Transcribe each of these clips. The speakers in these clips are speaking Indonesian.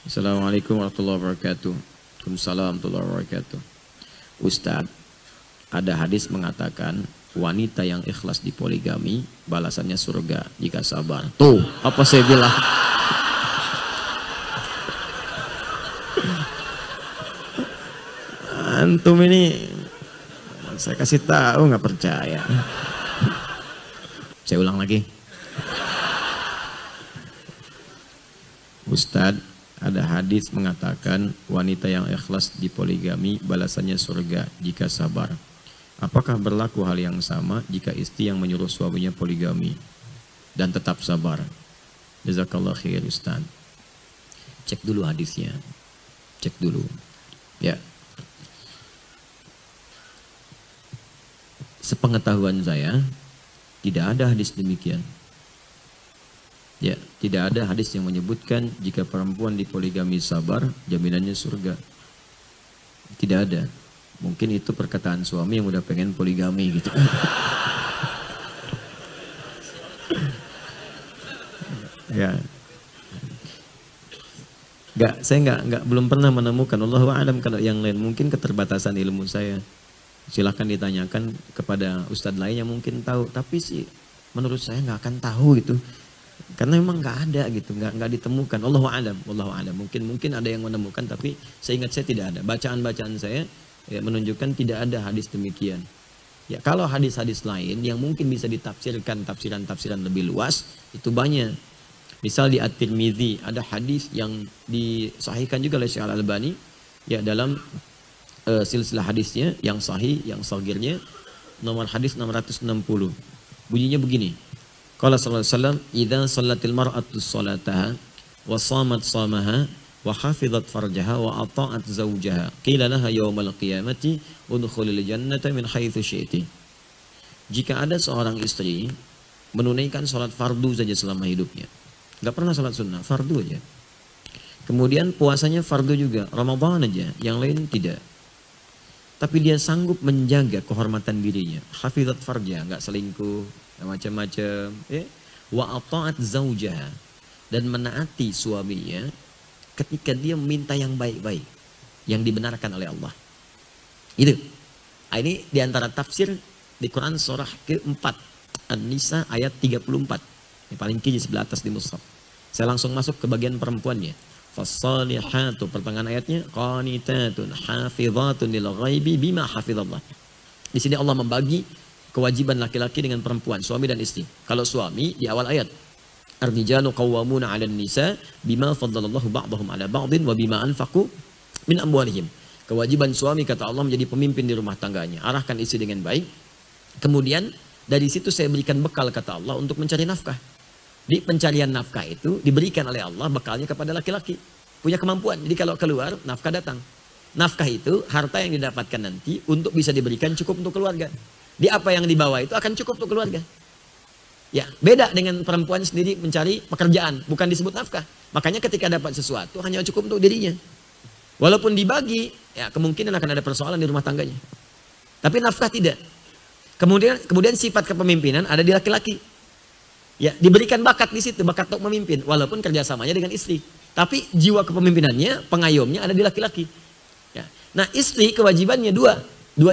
Assalamualaikum warahmatullahi wabarakatuh. Waalaikumsalam warahmatullahi wabarakatuh. Ustadz, ada hadis mengatakan wanita yang ikhlas di poligami balasannya surga jika sabar. Tuh, apa saya bilang? Antum ini saya kasih tahu nggak percaya. Saya ulang lagi. Ustadz, ada hadis mengatakan wanita yang ikhlas di poligami balasannya surga jika sabar. Apakah berlaku hal yang sama jika istri yang menyuruh suaminya poligami dan tetap sabar? Jazakallah khair Ustaz. Cek dulu hadisnya. Cek dulu. Ya. Sepengetahuan saya tidak ada hadis demikian. Ya, tidak ada hadis yang menyebutkan jika perempuan di poligami sabar, jaminannya surga. Tidak ada. Mungkin itu perkataan suami yang udah pengen poligami gitu. Ya. Saya belum pernah menemukan. Allahu a'lam, kalau yang lain mungkin keterbatasan ilmu saya. Silahkan ditanyakan kepada ustadz lain yang mungkin tahu. Tapi sih menurut saya nggak akan tahu gitu. Karena memang nggak ada gitu, nggak ditemukan. Allahu a'lam, wallahu a'lam. Mungkin ada yang menemukan, tapi seingat saya tidak ada. Bacaan saya ya, menunjukkan tidak ada hadis demikian. Ya, kalau hadis-hadis lain yang mungkin bisa ditafsirkan tafsiran lebih luas, itu banyak. Misal di At-Tirmidzi ada hadis yang disahihkan juga oleh Syekh Al-Albani ya, dalam silsilah hadisnya yang sahih, yang shagirnya, nomor hadis 660. Bunyinya begini. Qala sallallahu alaihi wasallam, "Idza shallatil mar'atu sholataha wa shamat shamaha wa hafizat farjaha wa ata'at zawjaha, qila laha yaumal qiyamati udkhulil jannata min haitsu syi'ti." Jika ada seorang istri menunaikan salat fardu saja selama hidupnya, enggak pernah salat sunnah, fardu aja. Kemudian puasanya fardu juga, Ramadan aja, yang lain tidak. Tapi dia sanggup menjaga kehormatan dirinya, hafizat farja, enggak selingkuh, macam-macam, ya. Wa ata'at zaujaha, dan menaati suaminya ketika dia meminta yang baik-baik, yang dibenarkan oleh Allah. Itu. Ini diantara tafsir di Quran surah ke-4 An-Nisa ayat 34. Ini paling kiri sebelah atas di mushaf. Saya langsung masuk ke bagian perempuannya. Fassalihatu, pertengahan ayatnya, qanitatun hafizatun lil ghaibi bima hafizallah. Di sini Allah membagi kewajiban laki-laki dengan perempuan, suami dan istri. Kalau suami di awal ayat, ar-rijalu qawwamuna 'alan nisa bima faddalallahu ba'dahum 'ala ba'din wa bima anfaqu min amwalihim. Kewajiban suami, kata Allah, menjadi pemimpin di rumah tangganya. Arahkan istri dengan baik. Kemudian dari situ saya berikan bekal, kata Allah, untuk mencari nafkah. Di pencarian nafkah itu diberikan oleh Allah bekalnya kepada laki-laki. Punya kemampuan. Jadi kalau keluar, nafkah datang. Nafkah itu harta yang didapatkan nanti untuk bisa diberikan cukup untuk keluarga. Di apa yang dibawa itu akan cukup untuk keluarga. Ya, beda dengan perempuan sendiri mencari pekerjaan, bukan disebut nafkah. Makanya ketika dapat sesuatu hanya cukup untuk dirinya. Walaupun dibagi, ya kemungkinan akan ada persoalan di rumah tangganya. Tapi nafkah tidak. Kemudian sifat kepemimpinan ada di laki-laki. Ya, diberikan bakat di situ, bakat untuk memimpin, walaupun kerjasamanya dengan istri. Tapi jiwa kepemimpinannya, pengayomnya ada di laki-laki. Ya. Nah, istri kewajibannya dua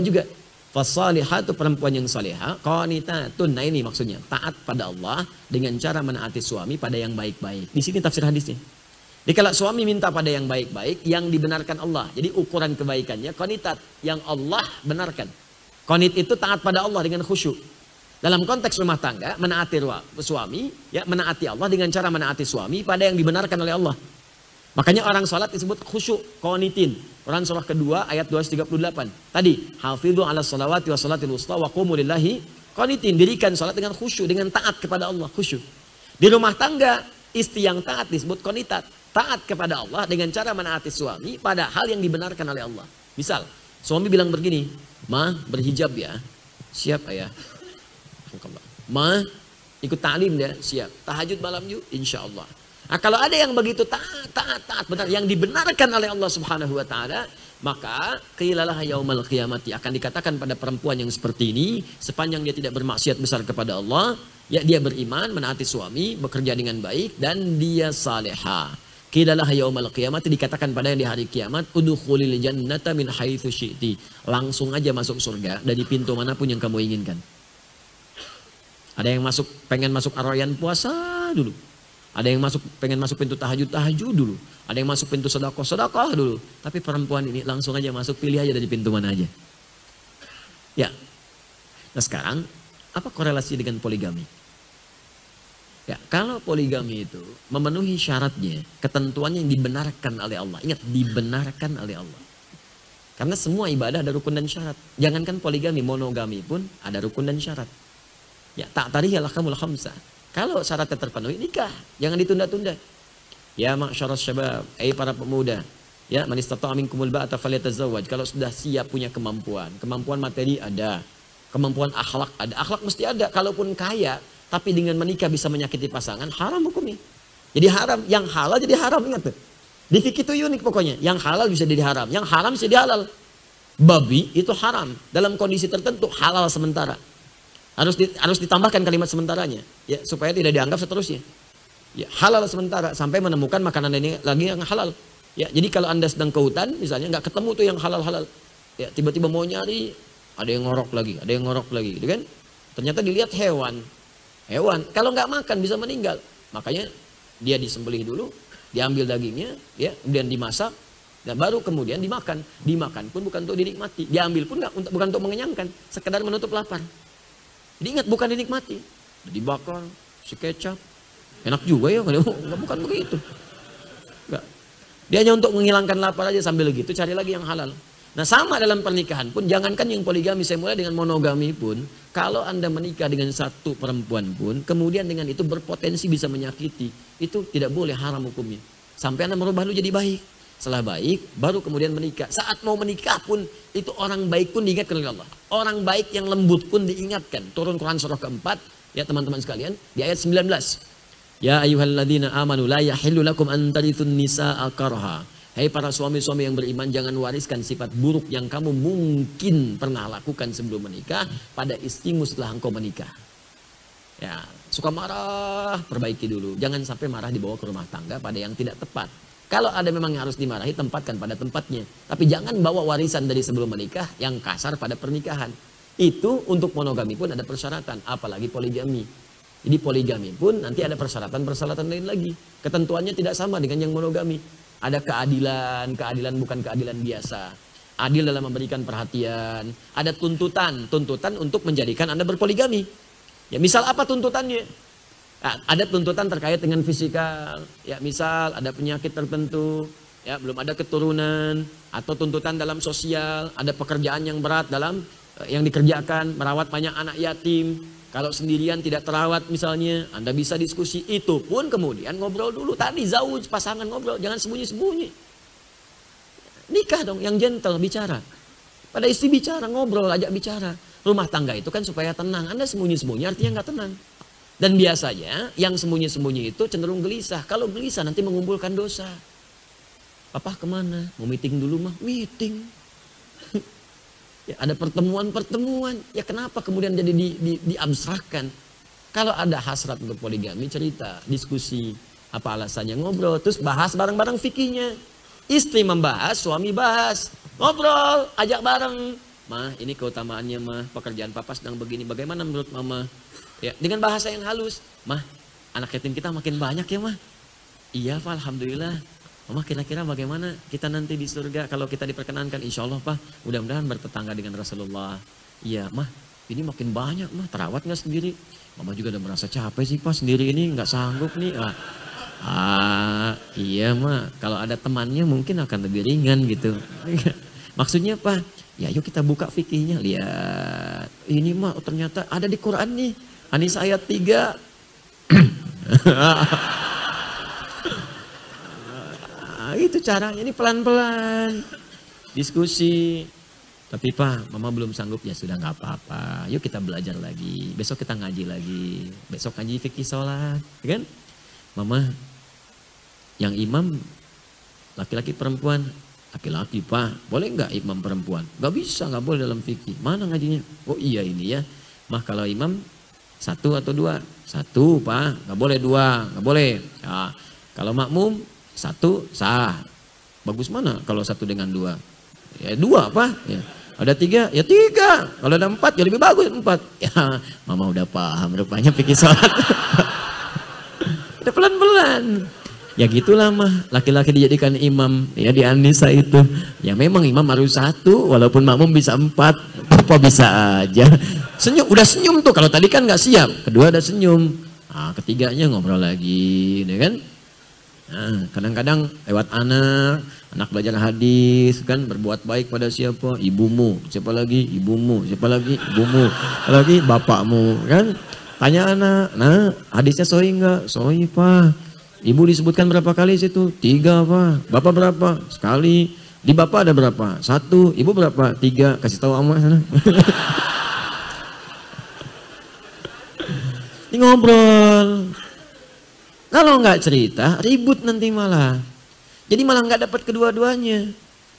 juga. Fassalihatu, perempuan yang salihah, qanitatun. Nah ini maksudnya, taat pada Allah dengan cara menaati suami pada yang baik-baik. Di sini tafsir hadisnya. Jadi kalau suami minta pada yang baik-baik, yang dibenarkan Allah. Jadi ukuran kebaikannya qanitat, yang Allah benarkan. Qanit itu taat pada Allah dengan khusyuk. Dalam konteks rumah tangga, menaati suami, ya menaati Allah dengan cara menaati suami pada yang dibenarkan oleh Allah. Makanya orang salat disebut khusyuk, qanitin. Quran surah kedua ayat 238. Tadi, hafidhu ala salawati wa salatil wusta wa qumu lillahi qanitin. Dirikan salat dengan khusyuk, dengan taat kepada Allah, khusyuk. Di rumah tangga, istri yang taat disebut qanitat. Taat kepada Allah dengan cara menaati suami pada hal yang dibenarkan oleh Allah. Misal, suami bilang begini, "Ma, berhijab ya." "Siap ayah." "Ma, ikut ta'lim ya." "Siap." "Tahajud malam yuk." "Insya Allah." Nah, kalau ada yang begitu taat benar, yang dibenarkan oleh Allah Subhanahu wa taala, maka qilalah yaumal qiyamati, akan dikatakan pada perempuan yang seperti ini, sepanjang dia tidak bermaksiat besar kepada Allah, ya dia beriman, menaati suami, bekerja dengan baik, dan dia salehah. Qilalah yaumal qiyamah, dikatakan pada yang di hari kiamat, udkhulil jannata min haitsu syi'ti. Langsung aja masuk surga dari pintu manapun yang kamu inginkan. Ada yang pengen masuk arroyan puasa dulu. Ada yang pengen masuk pintu tahajud dulu. Ada yang masuk pintu sedekah dulu. Tapi perempuan ini langsung aja masuk, pilih aja dari pintu mana aja. Ya. Nah sekarang, apa korelasi dengan poligami? Ya, kalau poligami itu memenuhi syaratnya, ketentuannya yang dibenarkan oleh Allah. Ingat, dibenarkan oleh Allah. Karena semua ibadah ada rukun dan syarat. Jangankan poligami, monogami pun ada rukun dan syarat. Ya, ta'tarihil ahkamul khamsah. Kalau syaratnya terpenuhi, nikah. Jangan ditunda-tunda. Ya ma'syaras syabab, para pemuda. Ya, man istata'a minkumul ba'ata falyatazawwaj. Kalau sudah siap punya kemampuan. Kemampuan materi ada. Kemampuan akhlak ada. Akhlak mesti ada. Kalaupun kaya, tapi dengan menikah bisa menyakiti pasangan, haram hukumnya. Jadi haram, yang halal jadi haram, ingat tuh. Di fikih itu unik pokoknya, yang halal bisa jadi haram, yang haram bisa jadi halal. Babi itu haram, dalam kondisi tertentu halal sementara. Harus ditambahkan kalimat sementaranya, ya supaya tidak dianggap seterusnya. Ya, halal sementara sampai menemukan makanan ini lagi yang halal. Ya, jadi kalau Anda sedang ke hutan, misalnya nggak ketemu tuh yang halal-halal, ya tiba-tiba mau nyari, ada yang ngorok lagi, gitu kan? Ternyata dilihat hewan, kalau nggak makan bisa meninggal. Makanya dia disembelih dulu, diambil dagingnya, ya, kemudian dimasak, dan baru kemudian dimakan. Dimakan pun bukan untuk dinikmati, diambil pun bukan untuk mengenyangkan, sekedar menutup lapar. Jadi ingat, bukan dinikmati, dibakar, si kecap, enak juga ya, bukan begitu. Enggak. Dia hanya untuk menghilangkan lapar aja, sambil gitu cari lagi yang halal. Nah sama dalam pernikahan pun, jangankan yang poligami, saya mulai dengan monogami pun, kalau Anda menikah dengan satu perempuan pun, kemudian dengan itu berpotensi bisa menyakiti, itu tidak boleh, haram hukumnya. Sampai Anda merubah lu jadi baik. Setelah baik, baru kemudian menikah. Saat mau menikah pun, itu orang baik pun diingatkan oleh Allah. Orang baik yang lembut pun diingatkan. Turun Quran surah keempat, ya teman-teman sekalian, di ayat 19. Ya ayyuhalladzina amanu la yahillu lakum an tarithun nisaa karha. Hai para suami-suami yang beriman, jangan wariskan sifat buruk yang kamu mungkin pernah lakukan sebelum menikah pada istrimu setelah engkau menikah. Ya, suka marah, perbaiki dulu. Jangan sampai marah dibawa ke rumah tangga pada yang tidak tepat. Kalau ada memang yang harus dimarahi, tempatkan pada tempatnya. Tapi jangan bawa warisan dari sebelum menikah yang kasar pada pernikahan. Itu untuk monogami pun ada persyaratan, apalagi poligami. Jadi poligami pun nanti ada persyaratan-persyaratan lain lagi. Ketentuannya tidak sama dengan yang monogami. Ada keadilan bukan keadilan biasa. Adil dalam memberikan perhatian. Ada tuntutan untuk menjadikan Anda berpoligami. Ya misal apa tuntutannya? Nah, ada tuntutan terkait dengan fisikal. Ya misal ada penyakit tertentu, ya belum ada keturunan, atau tuntutan dalam sosial, ada pekerjaan yang berat dalam yang dikerjakan, merawat banyak anak yatim. Kalau sendirian tidak terawat misalnya, Anda bisa diskusi. Itu pun kemudian ngobrol dulu. Tadi zauj, pasangan ngobrol, jangan sembunyi-sembunyi. Nikah dong, yang gentle, bicara. Pada istri bicara, ngobrol, ajak bicara. Rumah tangga itu kan supaya tenang. Anda sembunyi-sembunyi artinya nggak tenang. Dan biasanya yang sembunyi-sembunyi itu cenderung gelisah. Kalau gelisah nanti mengumpulkan dosa. Papa kemana? Mau meeting dulu mah? Meeting. Ya, ada pertemuan-pertemuan. Ya kenapa kemudian jadi diabstrakkan? Kalau ada hasrat untuk poligami, cerita, diskusi, apa alasannya, ngobrol, terus bahas bareng-bareng fikihnya. Istri membahas, suami bahas, ngobrol, ajak bareng. Mah, ini keutamaannya mah, pekerjaan papa sedang begini, bagaimana menurut mama? Ya, dengan bahasa yang halus. Mah, anak yatim kita makin banyak ya mah. Iya Pak, alhamdulillah. Mama kira-kira bagaimana kita nanti di surga kalau kita diperkenankan? Insya Allah Pak, mudah-mudahan bertetangga dengan Rasulullah. Iya Mah, ini makin banyak Mah, terawat nggak sendiri? Mama juga udah merasa capek sih Pak, sendiri ini nggak sanggup nih. Iya Mah, kalau ada temannya mungkin akan lebih ringan gitu. Maksudnya Pak, ya yuk kita buka fikihnya, lihat. Ini Mah ternyata ada di Quran nih, An-Nisa ayat 3. Itu caranya, ini pelan-pelan diskusi. Tapi Pak, Mama belum sanggup. Ya sudah nggak apa-apa, yuk kita belajar lagi, besok kita ngaji lagi, besok ngaji fikih sholat, kan? Mama, yang imam laki-laki perempuan? Laki-laki Pak, boleh nggak imam perempuan? Nggak bisa, nggak boleh dalam fikih. Mana ngajinya? Oh iya ini ya, Mah kalau imam 1 atau 2? 1 Pak, nggak boleh 2, nggak boleh. Ya, kalau makmum 1 sah. Bagus mana kalau 1 dengan 2? Ya 2 apa? Ya. Ada 3, ya 3. Kalau ada 4, ya lebih bagus 4. Ya, mama udah paham rupanya pikir sholat. Udah pelan-pelan. Ya gitulah mah, laki-laki dijadikan imam ya di An-Nisa itu. Ya memang imam harus 1, walaupun makmum bisa 4. Apa bisa aja. Senyum, udah senyum tuh. Kalau tadi kan nggak siap, kedua ada senyum. Nah, ketiganya ngobrol lagi, ya kan? Nah, kadang-kadang lewat anak belajar hadis kan, berbuat baik pada siapa? Ibumu. Siapa lagi? Ibumu. Siapa lagi? Ibumu. Siapa lagi? Bapakmu, kan? Tanya anak, nah hadisnya sahih enggak? Sahih Pak. Ibu disebutkan berapa kali situ? 3 Pak. Bapak berapa? Sekali. Di bapak ada berapa? 1. Ibu berapa? 3. Kasih tahu ama sana. Ini ngobrol. Kalau nggak cerita, ribut nanti malah. Jadi malah nggak dapat kedua-duanya.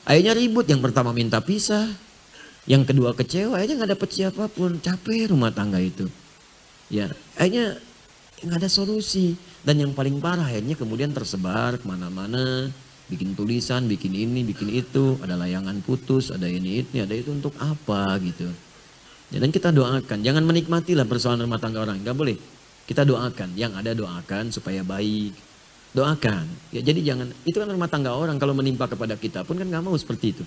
Akhirnya ribut. Yang pertama minta pisah. Yang kedua kecewa. Akhirnya nggak dapat siapapun. Capek rumah tangga itu. Ya, akhirnya nggak ada solusi. Dan yang paling parah akhirnya kemudian tersebar kemana-mana. Bikin tulisan, bikin ini, bikin itu. Ada layangan putus, ada ini, ada itu untuk apa gitu. Ya, dan kita doakan. Jangan menikmatilah persoalan rumah tangga orang. Nggak boleh. Kita doakan. Yang ada doakan supaya baik. Doakan. Ya, jadi jangan. Itu kan rumah tangga orang. Kalau menimpa kepada kita pun kan nggak mau seperti itu.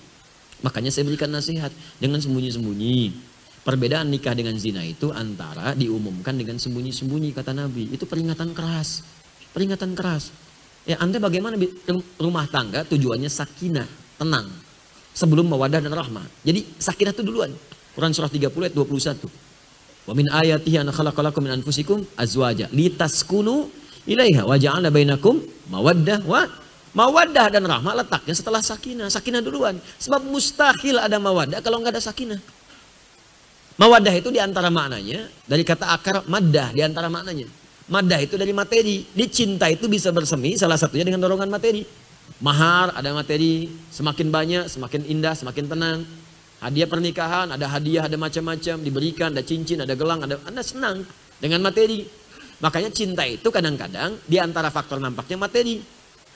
Makanya saya berikan nasihat. Jangan sembunyi-sembunyi. Perbedaan nikah dengan zina itu antara diumumkan dengan sembunyi-sembunyi kata Nabi. Itu peringatan keras. Peringatan keras. Ya Anda bagaimana rumah tangga tujuannya sakinah, tenang. Sebelum mawaddah dan rahmah. Jadi sakinah itu duluan. Quran surah 30 ayat 21. Wa min ayatihi an khalaqalakum min anfusikum azwaja litaskunu ilaiha wa ja'ala bainakum mawaddah wa mawaddah dan rahmah letaknya setelah sakinah. Sakinah duluan. Sebab mustahil ada mawaddah kalau nggak ada sakinah. Mawaddah itu diantara maknanya, dari kata akar maddah diantara maknanya. Maddah itu dari materi. Di cinta itu bisa bersemi salah satunya dengan dorongan materi. Mahar ada materi, semakin banyak, semakin indah, semakin tenang. Hadiah pernikahan, ada hadiah, ada macam-macam, diberikan, ada cincin, ada gelang, ada Anda senang dengan materi. Makanya cinta itu kadang-kadang diantara faktor nampaknya materi.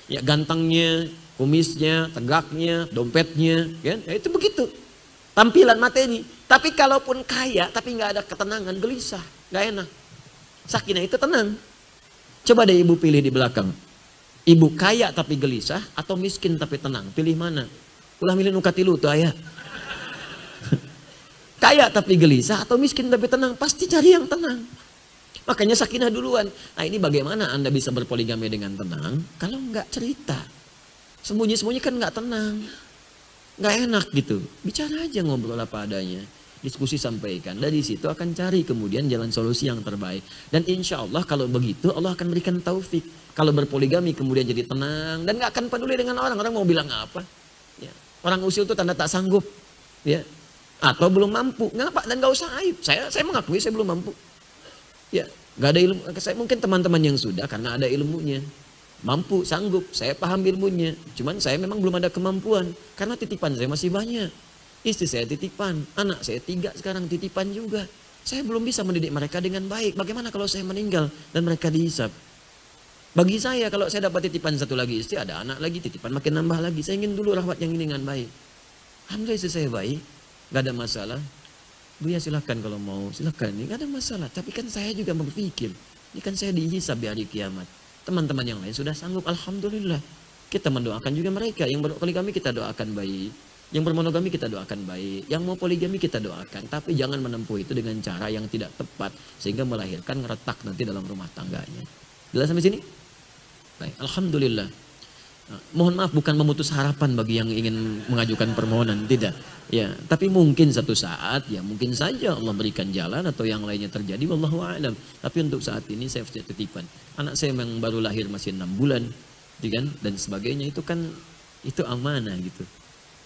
Ya gantengnya, kumisnya, tegaknya, dompetnya, kan? Ya, itu begitu. Tampilan materi. Tapi kalaupun kaya tapi nggak ada ketenangan, gelisah, nggak enak. Sakinah itu tenang. Coba deh ibu pilih di belakang. Ibu kaya tapi gelisah atau miskin tapi tenang? Pilih mana? Ulah milih nukatilu tuh ayah. Kaya tapi gelisah atau miskin tapi tenang? Pasti cari yang tenang. Makanya sakinah duluan. Nah ini bagaimana Anda bisa berpoligami dengan tenang kalau nggak cerita? Sembunyi-sembunyi kan nggak tenang. Nggak enak gitu. Bicara aja, ngobrol apa adanya. Diskusi sampaikan. Dari situ akan cari kemudian jalan solusi yang terbaik. Dan insya Allah kalau begitu Allah akan berikan taufik. Kalau berpoligami kemudian jadi tenang. Dan nggak akan peduli dengan orang. Orang mau bilang apa. Ya. Orang usil itu tanda tak sanggup. Ya. Atau belum mampu. Nggak, dan nggak usah aib. Saya mengakui saya belum mampu. Ya. Nggak ada ilmu. Saya mungkin teman-teman yang sudah karena ada ilmunya. Mampu, sanggup, saya paham ilmunya. Cuman saya memang belum ada kemampuan. Karena titipan saya masih banyak. Istri saya titipan, anak saya 3 sekarang titipan juga. Saya belum bisa mendidik mereka dengan baik. Bagaimana kalau saya meninggal dan mereka dihisap? Bagi saya kalau saya dapat titipan 1 lagi istri, ada anak lagi, titipan makin nambah lagi. Saya ingin dulu rawat yang ini dengan baik. Alhamdulillah istri saya baik, gak ada masalah. Bu ya silahkan kalau mau, silahkan. Ini gak ada masalah. Tapi kan saya juga berpikir, ini kan saya dihisap di hari kiamat. Teman-teman yang lain sudah sanggup, alhamdulillah. Kita mendoakan juga mereka. Yang berpoligami kita doakan baik. Yang bermonogami kita doakan baik. Yang mau poligami kita doakan. Tapi jangan menempuh itu dengan cara yang tidak tepat. Sehingga melahirkan retak nanti dalam rumah tangganya. Jelas sampai sini? Baik, alhamdulillah. Nah, mohon maaf bukan memutus harapan bagi yang ingin mengajukan permohonan. Tidak. Ya, tapi mungkin satu saat, ya mungkin saja Allah berikan jalan atau yang lainnya terjadi. Wallahu a'lam. Tapi untuk saat ini saya titipan. Anak saya yang baru lahir masih 6 bulan, kan? Dan sebagainya itu kan itu amanah gitu.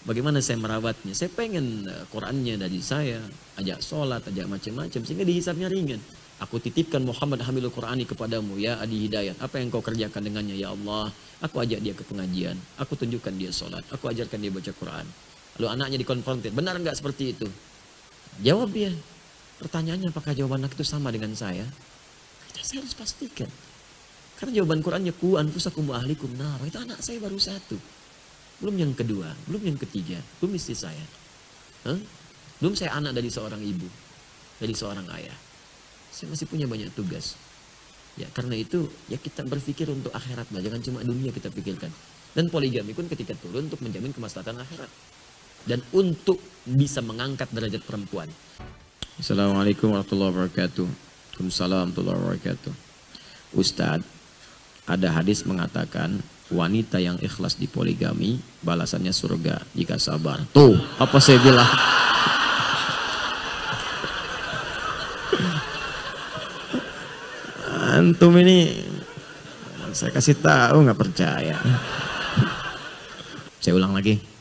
Bagaimana saya merawatnya? Saya pengen Qurannya dari saya, ajak sholat, ajak macam-macam sehingga dihisapnya ringan. Aku titipkan Muhammad Hamilul Qurani kepadamu ya Adi Hidayat. Apa yang kau kerjakan dengannya ya Allah? Aku ajak dia ke pengajian, aku tunjukkan dia sholat, aku ajarkan dia baca Quran. Lalu anaknya dikonfrontir, benar nggak seperti itu? Jawab dia. Pertanyaannya apakah jawaban anak itu sama dengan saya? Saya harus pastikan. Karena jawaban Qurannya ku anfusakum wa ahlikum nar. Itu anak saya baru satu. Belum yang kedua, belum yang ketiga, belum istri saya. Belum saya anak dari seorang ibu, dari seorang ayah. Saya masih punya banyak tugas. Ya, karena itu ya kita berpikir untuk akhirat lah, jangan cuma dunia kita pikirkan. Dan poligami pun ketika turun untuk menjamin kemaslahatan akhirat dan untuk bisa mengangkat derajat perempuan. Assalamualaikum warahmatullahi wabarakatuh. Waalaikumsalam warahmatullahi wabarakatuh. Ustadz, ada hadis mengatakan wanita yang ikhlas di poligami balasannya surga jika sabar. Tuh, apa saya bilang? Antum ini saya kasih tahu nggak percaya. Saya ulang lagi.